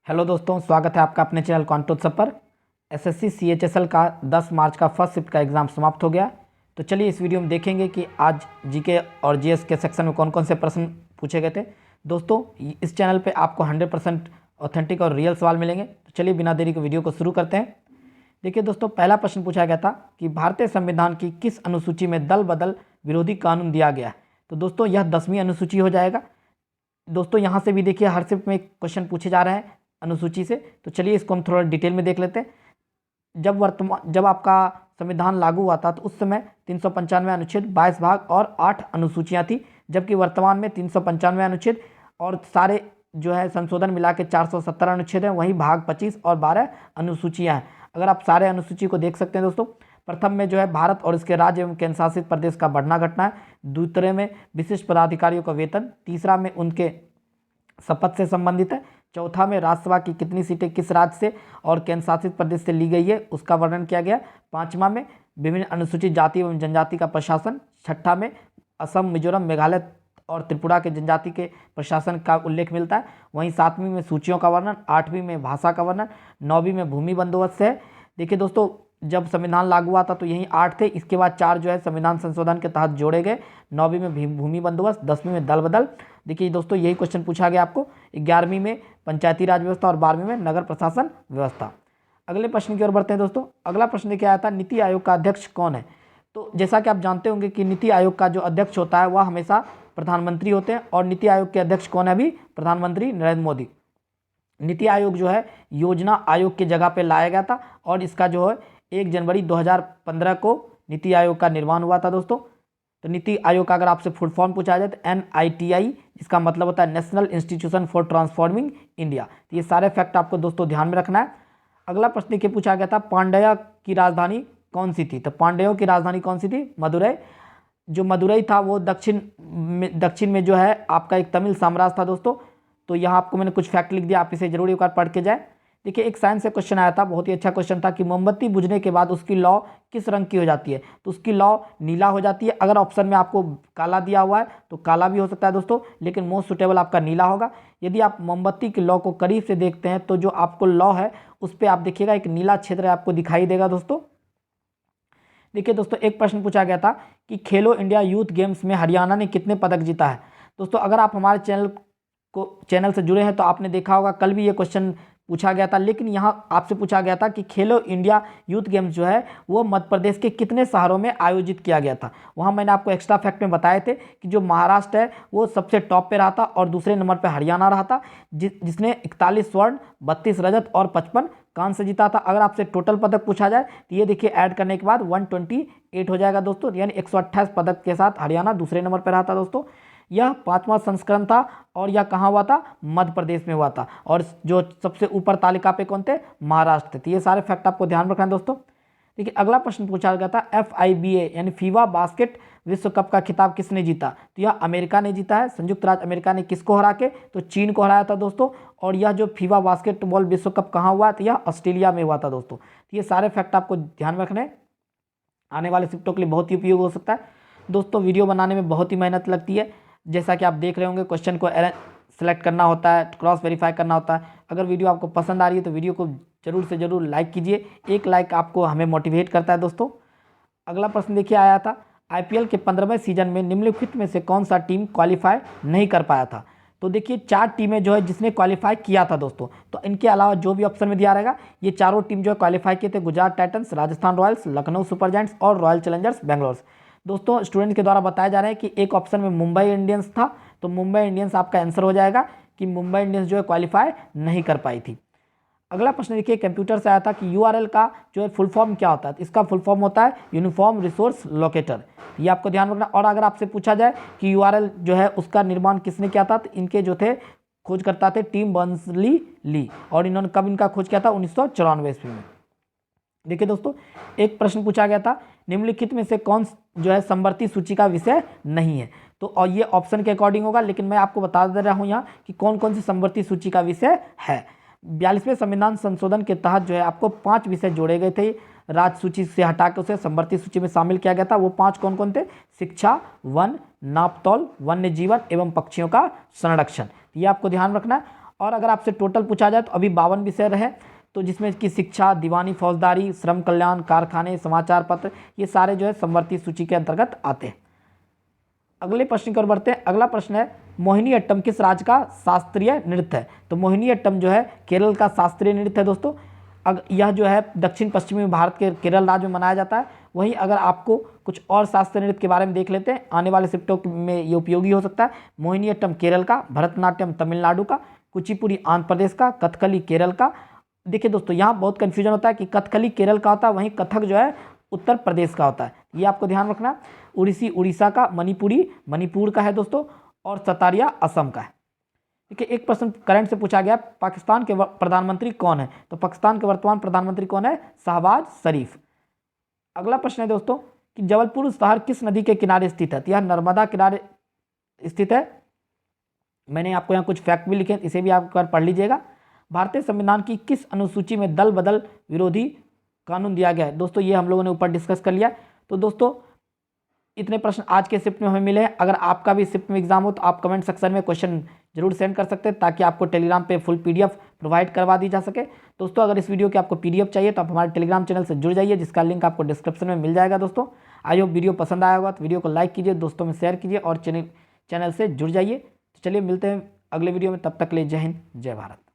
Hello दोस्तों, स्वागत है आपका अपने चैनल कॉन्टोत्सव पर। एसएससी सीएचएसएल का 10 मार्च का फर्स्ट शिफ्ट का एग्ज़ाम समाप्त हो गया। तो चलिए इस वीडियो में देखेंगे कि आज जीके और जीएस के सेक्शन में कौन कौन से प्रश्न पूछे गए थे। दोस्तों, इस चैनल पे आपको 100% ऑथेंटिक और रियल सवाल मिलेंगे। तो चलिए बिना देरी के वीडियो को शुरू करते हैं। देखिए दोस्तों, पहला प्रश्न पूछा गया था कि भारतीय संविधान की किस अनुसूची में दल बदल विरोधी कानून दिया गया है। तो दोस्तों यह 10वीं अनुसूची हो जाएगा। दोस्तों यहाँ से भी देखिए हर शिफ्ट में क्वेश्चन पूछे जा रहे हैं अनुसूची से। तो चलिए इसको हम थोड़ा डिटेल में देख लेते हैं। जब आपका संविधान लागू हुआ था तो उस समय 395 अनुच्छेद, 22 भाग और 8 अनुसूचियां थी, जबकि वर्तमान में 395 अनुच्छेद और सारे जो है संशोधन मिला के 470 अनुच्छेद हैं, वहीं भाग 25 और 12 अनुसूचियां हैं। अगर आप सारे अनुसूची को देख सकते हैं दोस्तों, प्रथम में जो है भारत और इसके राज्य एवं केंद्र शासित प्रदेश का बढ़ना घटना है, दूसरे में विशिष्ट पदाधिकारियों का वेतन, तीसरा में उनके शपथ से संबंधित है, चौथा में राज्यसभा की कितनी सीटें किस राज्य से और केंद्र शासित प्रदेश से ली गई है उसका वर्णन किया गया, पांचवा में विभिन्न अनुसूचित जाति एवं जनजाति का प्रशासन, छठा में असम, मिजोरम, मेघालय और त्रिपुरा के जनजाति के प्रशासन का उल्लेख मिलता है, वहीं सातवीं में सूचियों का वर्णन, आठवीं में भाषा का वर्णन, नौवीं में भूमि बंदोबस्त है। देखिए दोस्तों, जब संविधान लागू हुआ था तो यही 8 थे, इसके बाद 4 जो है संविधान संशोधन के तहत जोड़े गए, 9वीं में भूमि बंदोबस्त, 10वीं में दल बदल। देखिए दोस्तों, यही क्वेश्चन पूछा गया आपको। 11वीं में पंचायती राज व्यवस्था और 12वीं में नगर प्रशासन व्यवस्था। अगले प्रश्न की ओर बढ़ते हैं दोस्तों। अगला प्रश्न देखिए आया था, नीति आयोग का अध्यक्ष कौन है। तो जैसा कि आप जानते होंगे कि नीति आयोग का जो अध्यक्ष होता है वह हमेशा प्रधानमंत्री होते हैं, और नीति आयोग के अध्यक्ष कौन है अभी, प्रधानमंत्री नरेंद्र मोदी। नीति आयोग जो है योजना आयोग की जगह पे लाया गया था, और इसका जो है 1 जनवरी 2015 को नीति आयोग का निर्माण हुआ था दोस्तों। तो नीति आयोग का अगर आपसे फुल फॉर्म पूछा जाए तो NITI, जिसका मतलब होता है national institution for transforming India. तो ये सारे फैक्ट आपको दोस्तों ध्यान में रखना है। अगला प्रश्न देखिए पूछा गया था, पांड्या की राजधानी कौन सी थी। तो पांड्यों की राजधानी कौन सी थी, मदुरई। जो मदुरई था वो दक्षिण में जो है आपका एक तमिल साम्राज्य था दोस्तों। तो यहाँ आपको मैंने कुछ फैक्ट लिख दिया, आप इसे जरूर एक बार पढ़ के जाए। देखिए एक साइंस से क्वेश्चन आया था, बहुत ही अच्छा क्वेश्चन था कि मोमबत्ती बुझने के बाद उसकी लौ किस रंग की हो जाती है। तो उसकी लौ नीला हो जाती है। अगर ऑप्शन में आपको काला दिया हुआ है तो काला भी हो सकता है दोस्तों, लेकिन मोस्ट सुटेबल आपका नीला होगा। यदि आप मोमबत्ती की लौ को करीब से देखते हैं तो जो आपको लौ है उस पर आप देखिएगा एक नीला क्षेत्र आपको दिखाई देगा दोस्तों। देखिए दोस्तों, एक प्रश्न पूछा गया था कि खेलो इंडिया यूथ गेम्स में हरियाणा ने कितने पदक जीता है। दोस्तों अगर आप हमारे चैनल से जुड़े हैं तो आपने देखा होगा कल भी ये क्वेश्चन पूछा गया था, लेकिन यहाँ आपसे पूछा गया था कि खेलो इंडिया यूथ गेम्स जो है वो मध्य प्रदेश के कितने शहरों में आयोजित किया गया था। वहाँ मैंने आपको एक्स्ट्रा फैक्ट में बताए थे कि जो महाराष्ट्र है वो सबसे टॉप पे रहा था, और दूसरे नंबर पे हरियाणा रहा था, जिसने 41 स्वर्ण, 32 रजत और 55 कांस्य जीता था। अगर आपसे टोटल पदक पूछा जाए तो ये देखिए ऐड करने के बाद 128 हो जाएगा दोस्तों, यानी 128 पदक के साथ हरियाणा दूसरे नंबर पर रहा था दोस्तों। यह 5वां संस्करण था, और यह कहाँ हुआ था, मध्य प्रदेश में हुआ था, और जो सबसे ऊपर तालिका पे कौन थे, महाराष्ट्र थे। तो ये सारे फैक्ट आपको ध्यान रखना है दोस्तों। देखिए अगला प्रश्न पूछा गया था, FIBA यानी फीवा बास्केट विश्व कप का खिताब किसने जीता। तो यह अमेरिका ने जीता है। संयुक्त राज्य अमेरिका ने किसको हरा के, तो चीन को हराया था दोस्तों। और यह जो फीवा बास्केटबॉल विश्व कप कहाँ हुआ, तो यह ऑस्ट्रेलिया में हुआ था दोस्तों। तो ये सारे फैक्ट आपको ध्यान रखने, आने वाले शिफ्टों के लिए बहुत ही उपयोग हो सकता है दोस्तों। वीडियो बनाने में बहुत ही मेहनत लगती है, जैसा कि आप देख रहे होंगे क्वेश्चन को सेलेक्ट करना होता है, क्रॉस वेरीफाई करना होता है। अगर वीडियो आपको पसंद आ रही है तो वीडियो को जरूर से जरूर लाइक कीजिए, एक लाइक आपको हमें मोटिवेट करता है दोस्तों। अगला प्रश्न देखिए आया था, IPL के 15वें सीजन में निम्नलिखित में से कौन सा टीम क्वालिफाई नहीं कर पाया था। तो देखिए 4 टीमें जो है जिसने क्वालिफाई किया था दोस्तों। तो इनके अलावा जो भी ऑप्शन में दिया रहेगा ये चारों टीम जो है क्वालिफाई किए थे, Gujarat Titans, Rajasthan Royals, Lucknow super giants और रॉयल चैलेंजर्स बेंगलोर। दोस्तों स्टूडेंट के द्वारा बताया जा रहा है कि एक ऑप्शन में मुंबई इंडियंस था, तो मुंबई इंडियंस आपका आंसर हो जाएगा कि मुंबई इंडियंस जो है क्वालिफाई नहीं कर पाई थी। अगला प्रश्न देखिए कंप्यूटर से आया था कि URL का जो है फुल फॉर्म क्या होता है। इसका फुल फॉर्म होता है यूनिफॉर्म रिसोर्स लोकेटर, ये आपको ध्यान रखना। और अगर आपसे पूछा जाए कि URL जो है उसका निर्माण किसने किया था, तो इनके जो थे खोजकर्ता थे टिम बर्नर्स ली, और इन्होंने कब इनका खोज किया था, 1994 ईस्वी में। देखिए दोस्तों, एक प्रश्न पूछा गया था, निम्नलिखित में से कौन जो है समवर्ती सूची का विषय नहीं है। तो और ये ऑप्शन के अकॉर्डिंग होगा, लेकिन मैं आपको बता दे रहा हूं यहाँ कि कौन कौन सी समवर्ती सूची का विषय है। 42वें संविधान संशोधन के तहत जो है आपको 5 विषय जोड़े गए थे, राज्य सूची से हटा के उसे समवर्ती सूची में शामिल किया गया था। वो 5 कौन कौन थे, शिक्षा, वन, नापतौल, वन्य जीवन एवं पक्षियों का संरक्षण। ये आपको ध्यान रखना है। और अगर आपसे टोटल पूछा जाए तो अभी 52 विषय रहे, तो जिसमें कि शिक्षा, दीवानी फौजदारी, श्रम कल्याण, कारखाने, समाचार पत्र, ये सारे जो है समवर्ती सूची के अंतर्गत आते हैं। अगले प्रश्न की ओर बढ़ते हैं। अगला प्रश्न है मोहिनी अट्टम किस राज्य का शास्त्रीय नृत्य है? तो मोहिनी अट्टम जो है केरल का शास्त्रीय नृत्य है दोस्तों। यह जो है दक्षिण पश्चिमी भारत के केरल राज्य में मनाया जाता है। वहीं अगर आपको कुछ और शास्त्रीय नृत्य के बारे में देख लेते हैं, आने वाले शिफ्टों में ये उपयोगी हो सकता है। मोहिनी अट्टम केरल का, भरतनाट्यम तमिलनाडु का, कुचिपुड़ी आंध्र प्रदेश का, कथकली केरल का। देखिए दोस्तों, यहाँ बहुत कन्फ्यूजन होता है कि कथकली केरल का होता है, वहीं कथक जो है उत्तर प्रदेश का होता है, ये आपको ध्यान रखना। उड़ीसी उड़ीसा का, मणिपुरी मणिपुर का है दोस्तों, और सतारिया असम का है। देखिए एक प्रश्न करंट से पूछा गया, पाकिस्तान के प्रधानमंत्री कौन है? तो पाकिस्तान के वर्तमान प्रधानमंत्री कौन है? शहबाज शरीफ। अगला प्रश्न है दोस्तों कि जबलपुर शहर किस नदी के किनारे स्थित है? तो यह नर्मदा किनारे स्थित है। मैंने आपको यहाँ कुछ फैक्ट भी लिखे, इसे भी आप एक बार पढ़ लीजिएगा। भारतीय संविधान की किस अनुसूची में दल बदल विरोधी कानून दिया गया है? दोस्तों ये हम लोगों ने ऊपर डिस्कस कर लिया। तो दोस्तों इतने प्रश्न आज के शिफ्ट में हमें मिले हैं। अगर आपका भी शिफ्ट में एग्जाम हो तो आप कमेंट सेक्शन में क्वेश्चन जरूर सेंड कर सकते हैं, ताकि आपको टेलीग्राम पे फुल पीडीएफ प्रोवाइड करवा दी जा सके। दोस्तों अगर इस वीडियो की आपको पीडीएफ चाहिए तो आप हमारे टेलीग्राम चैनल से जुड़ जाइए, जिसका लिंक आपको डिस्क्रिप्शन में मिल जाएगा। दोस्तों आई होप वीडियो पसंद आया होगा तो वीडियो को लाइक कीजिए, दोस्तों में शेयर कीजिए और चैनल से जुड़ जाइए। तो चलिए मिलते हैं अगले वीडियो में, तब तक के लिए जय हिंद जय भारत।